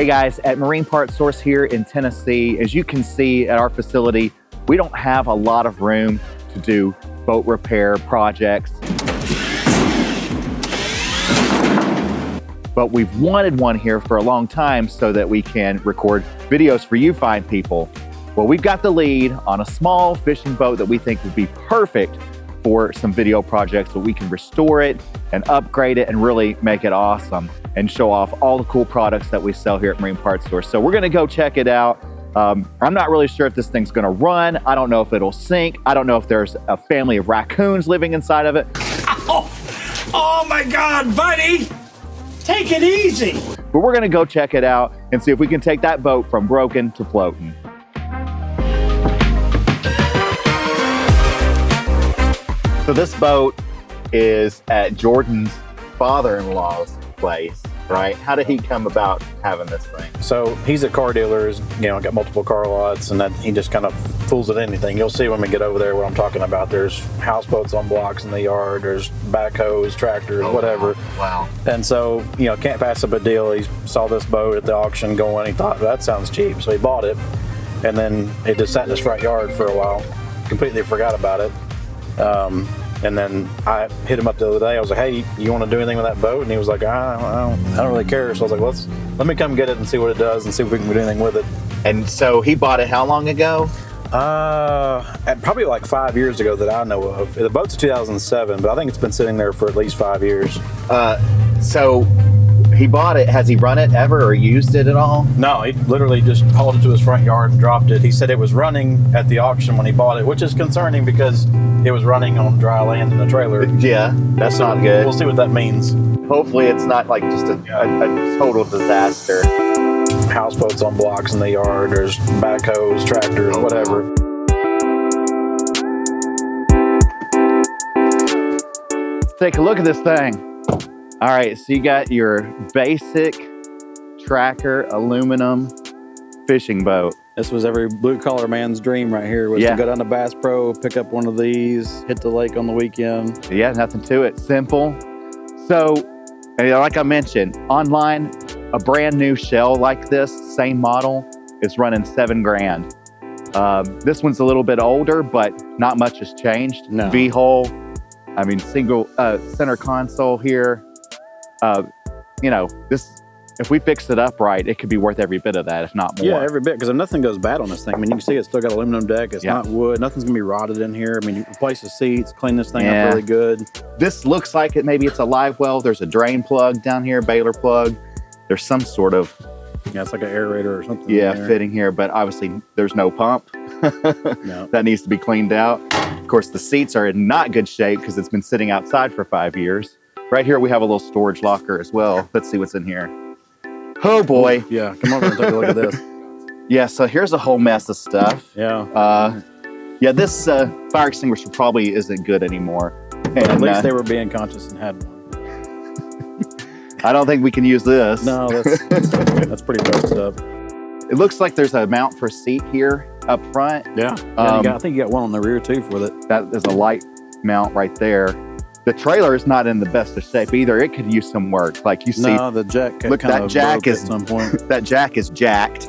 Hey guys, at Marine Parts Source here in Tennessee, as you can see at our facility, we don't have a lot of room to do boat repair projects. But we've wanted one here for a long time so that we can record videos for you fine people. Well, we've got the lead on a small fishing boat that we think would be perfect for some video projects, so we can restore it and upgrade it and really make it awesome and show off all the cool products that we sell here at Marine Parts Source. So we're gonna go check it out. I'm not really sure if this thing's gonna run. I don't know if it'll sink. I don't know if there's a family of raccoons living inside of it. Oh my God, buddy! Take it easy. But we're gonna go check it out and see if we can take that boat from broken to floating. So this boat is at Jordan's father-in-law's place, right? How did he come about having this thing? So he's at car dealers, got multiple car lots, and that he just kind of fools at anything. You'll see when we get over there what I'm talking about. There's houseboats on blocks in the yard, there's backhoes, tractors, whatever. Wow. And so, can't pass up a deal. He saw this boat at the auction going, he thought, that sounds cheap. So he bought it, and then it just sat in his front yard for a while, completely forgot about it. And then I hit him up the other day. I was like, hey, you want to do anything with that boat? And he was like, I don't really care. So I was like, let me come get it and see what it does and see if we can do anything with it. And so he bought it how long ago? Probably like 5 years ago that I know of. The boat's 2007, but I think it's been sitting there for at least 5 years. So he bought it. Has he run it ever or used it at all? No, he literally just hauled it to his front yard and dropped it. He said it was running at the auction when he bought it, which is concerning because it was running on dry land in a trailer. Yeah, that's not good. We'll see what that means. Hopefully it's not like just a total disaster. Houseboats on blocks in the yard, there's backhoes, tractors, whatever. Let's take a look at this thing. All right, so you got your basic tracker aluminum fishing boat. This was every blue collar man's dream right here, was to go down to Bass Pro, pick up one of these, hit the lake on the weekend. Yeah, nothing to it, simple. So, like I mentioned, online, a brand new shell like this, same model, is running $7 grand. This one's a little bit older, but not much has changed. No. V-hull, single center console here. This, if we fix it up right, it could be worth every bit of that, if not more. Yeah, every bit, because if nothing goes bad on this thing, you can see it's still got aluminum deck, it's not wood, nothing's gonna be rotted in here. You replace the seats, clean this thing up really good. This looks like maybe it's a live well. There's a drain plug down here, baler plug. There's some sort of... Yeah, it's like an aerator or something. Yeah, fitting here, but obviously there's no pump. No. That needs to be cleaned out. Of course, the seats are in not good shape because it's been sitting outside for 5 years. Right here, we have a little storage locker as well. Let's see what's in here. Oh boy. Yeah, come over and take a look at this. Yeah, so here's a whole mess of stuff. Yeah. This fire extinguisher probably isn't good anymore. And, at least they were being conscious and had one. I don't think we can use this. No, that's pretty busted up. It looks like there's a mount for a seat here up front. Yeah. I think you got one on the rear too with it. That is a light mount right there. The trailer is not in the best of shape either. It could use some work. Like you see, the jack. Look, that jack is at some point. That jack is jacked.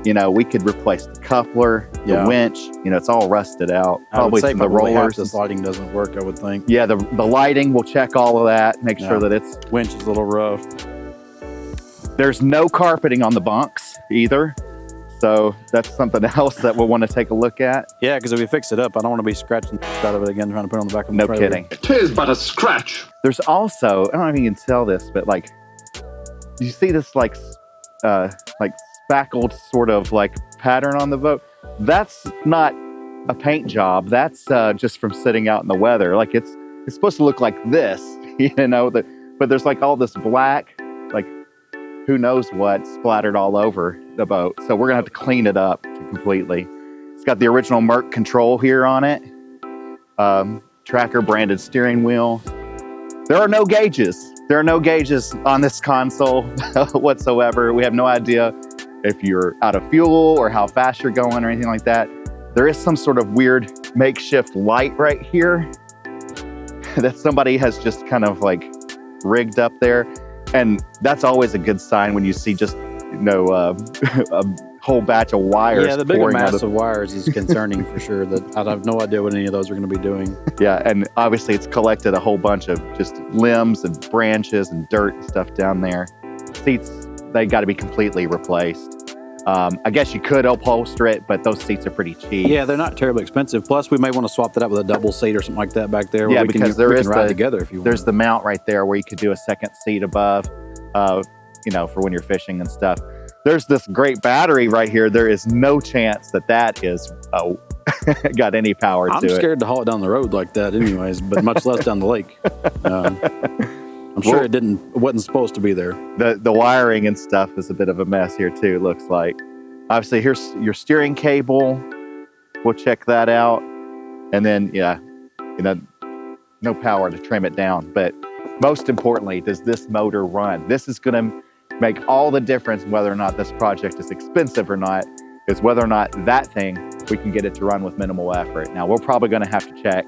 We could replace the coupler, the winch. It's all rusted out. Probably from the rollers. This lighting doesn't work, I would think. Yeah, the lighting. We'll check all of that. Make sure that it's winch is a little rough. There's no carpeting on the bunks either. So that's something else that we'll want to take a look at. Yeah, because if we fix it up, I don't want to be scratching out of it again, trying to put it on the back of the trailer. No kidding. Tis but a scratch. There's also, I don't know if you can tell this, but you see this spackled sort of pattern on the boat? That's not a paint job. That's just from sitting out in the weather. It's supposed to look like this, but there's all this black, who knows what splattered all over the boat. So we're gonna have to clean it up completely. It's got the original Merc control here on it. Tracker branded steering wheel. There are no gauges. There are no gauges on this console whatsoever. We have no idea if you're out of fuel or how fast you're going or anything like that. There is some sort of weird makeshift light right here that somebody has just kind of rigged up there. And that's always a good sign when you see just, a whole batch of wires. Yeah, the big pouring out mass of wires is concerning for sure. That I have no idea what any of those are going to be doing. Yeah, and obviously it's collected a whole bunch of just limbs and branches and dirt and stuff down there. Seats, they got to be completely replaced. I guess you could upholster it, but those seats are pretty cheap. Yeah, they're not terribly expensive. Plus, we may want to swap that out with a double seat or something like that back there. Yeah, where because we can ride together if you want. There's the mount right there where you could do a second seat above, for when you're fishing and stuff. There's this great battery right here. There is no chance that is got any power to it. I'm scared to haul it down the road like that anyways, but much less down the lake. I'm sure it wasn't supposed to be there. The wiring and stuff is a bit of a mess here too, it looks like. Obviously, here's your steering cable. We'll check that out. And then, no power to trim it down. But most importantly, does this motor run? This is going to make all the difference in whether or not this project is expensive or not, is whether or not that thing, we can get it to run with minimal effort. Now, we're probably going to have to check,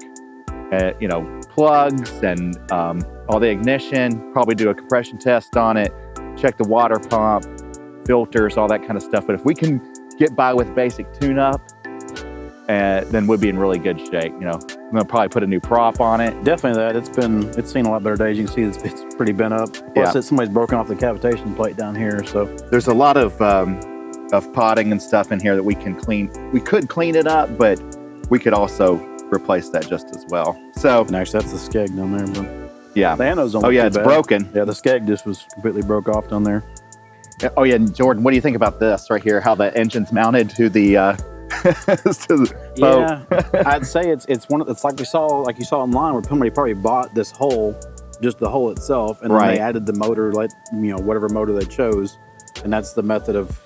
plugs and all the ignition, probably do a compression test on it, check the water pump, filters, all that kind of stuff. But if we can get by with basic tune-up, then we'll be in really good shape. I'm gonna probably put a new prop on it. Definitely that. It's seen a lot better days. You can see it's pretty bent up. Plus, somebody's broken off the cavitation plate down here. So there's a lot of potting and stuff in here that we can clean. We could clean it up, but we could also replace that just as well. So, and actually, that's the skeg down there. But yeah, the anode's on. Oh yeah, it's broken. Yeah, the skeg just was completely broke off down there. Oh yeah, Jordan, what do you think about this right here? How the engine's mounted to the Yeah, I'd say it's like you saw online where somebody probably bought this hole, just the hole itself, and then they added the motor, whatever motor they chose, and that's the method of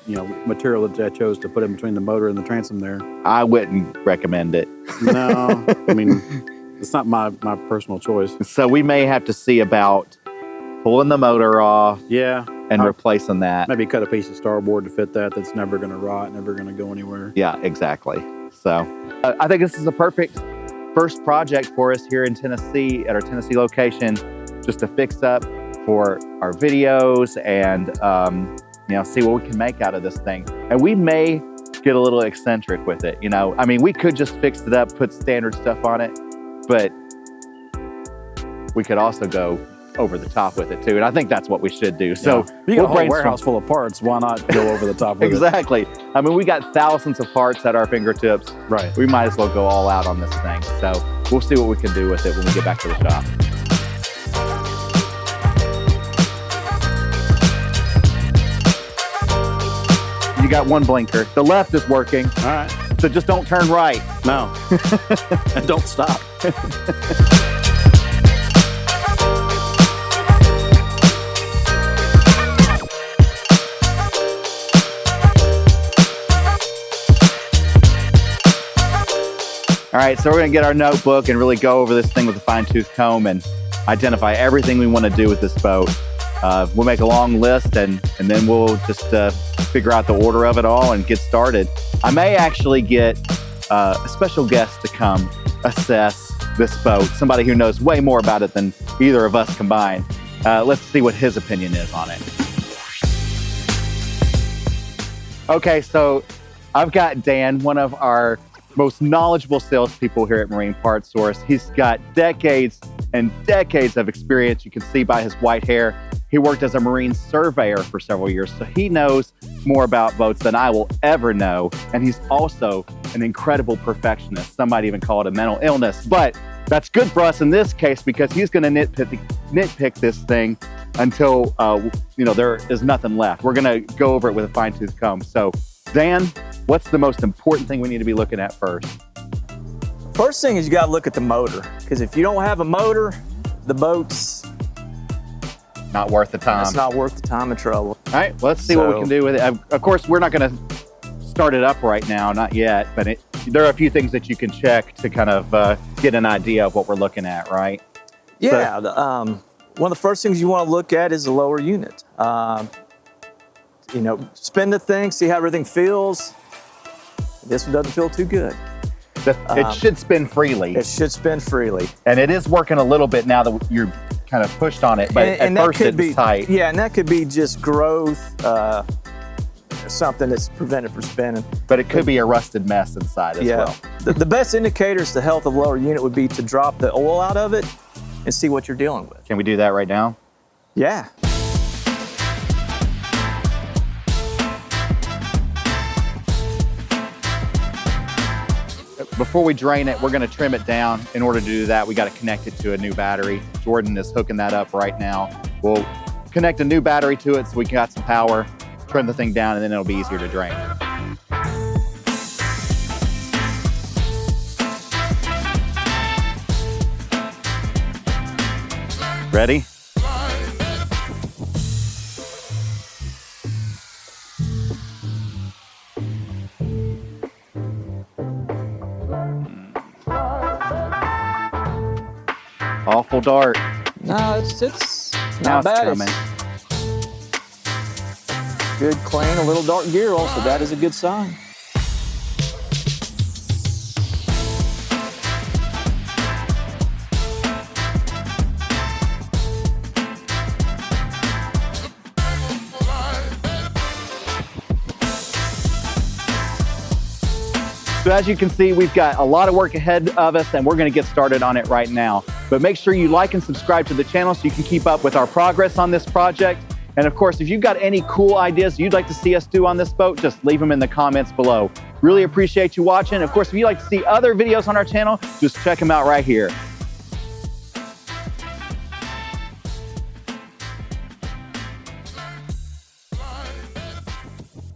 material that I chose to put in between the motor and the transom there. I wouldn't recommend it. No, I mean it's not my personal choice. So we may have to see about pulling the motor off. Yeah. And replacing that. Maybe cut a piece of starboard to fit that's never going to rot, never going to go anywhere. Yeah, exactly. So I think this is a perfect first project for us here in Tennessee at our Tennessee location, just to fix up for our videos and see what we can make out of this thing. And we may get a little eccentric with it. I mean, we could just fix it up, put standard stuff on it, but we could also go over the top with it too, and I think that's what we should do. So you got a whole warehouse full of parts. Why not go over the top with exactly. I mean, we got thousands of parts at our fingertips. Right. We might as well go all out on this thing. So we'll see what we can do with it when we get back to the shop. You got one blinker. The left is working. All right. So just don't turn right. No. And don't stop. All right, so we're gonna get our notebook and really go over this thing with a fine-tooth comb and identify everything we wanna do with this boat. We'll make a long list and then we'll just figure out the order of it all and get started. I may actually get a special guest to come assess this boat, somebody who knows way more about it than either of us combined. Let's see what his opinion is on it. Okay, so I've got Dan, one of our most knowledgeable salespeople here at Marine Parts Source. He's got decades and decades of experience. You can see by his white hair. He worked as a marine surveyor for several years, so he knows more about boats than I will ever know. And he's also an incredible perfectionist. Some might even call it a mental illness, but that's good for us in this case because he's going to nitpick this thing until there is nothing left. We're going to go over it with a fine-tooth comb. So, Dan, what's the most important thing we need to be looking at first? First thing is you got to look at the motor, because if you don't have a motor, the boat's not worth the time. It's not worth the time and trouble. All right, well, let's see what we can do with it. Of course, we're not going to start it up right now, not yet, but there are a few things that you can check to kind of get an idea of what we're looking at, right? Yeah, one of the first things you want to look at is the lower unit. Spin the thing, see how everything feels. This one doesn't feel too good. It should spin freely. It should spin freely. And it is working a little bit now that you're kind of pushed on it, but at first it's tight. Yeah, and that could be just growth, something that's prevented from spinning. But it could be a rusted mess inside as well. The best indicators to health of lower unit would be to drop the oil out of it and see what you're dealing with. Can we do that right now? Yeah. Before we drain it, we're gonna trim it down. In order to do that, we gotta connect it to a new battery. Jordan is hooking that up right now. We'll connect a new battery to it so we got some power, trim the thing down, and then it'll be easier to drain. Ready? Awful dark. No, it's Now not bad. it's coming. Good, clean, a little dark gear also. That is a good sign. So as you can see, we've got a lot of work ahead of us and we're gonna get started on it right now. But make sure you like and subscribe to the channel so you can keep up with our progress on this project. And of course, if you've got any cool ideas you'd like to see us do on this boat, just leave them in the comments below. Really appreciate you watching. Of course, if you'd like to see other videos on our channel, just check them out right here.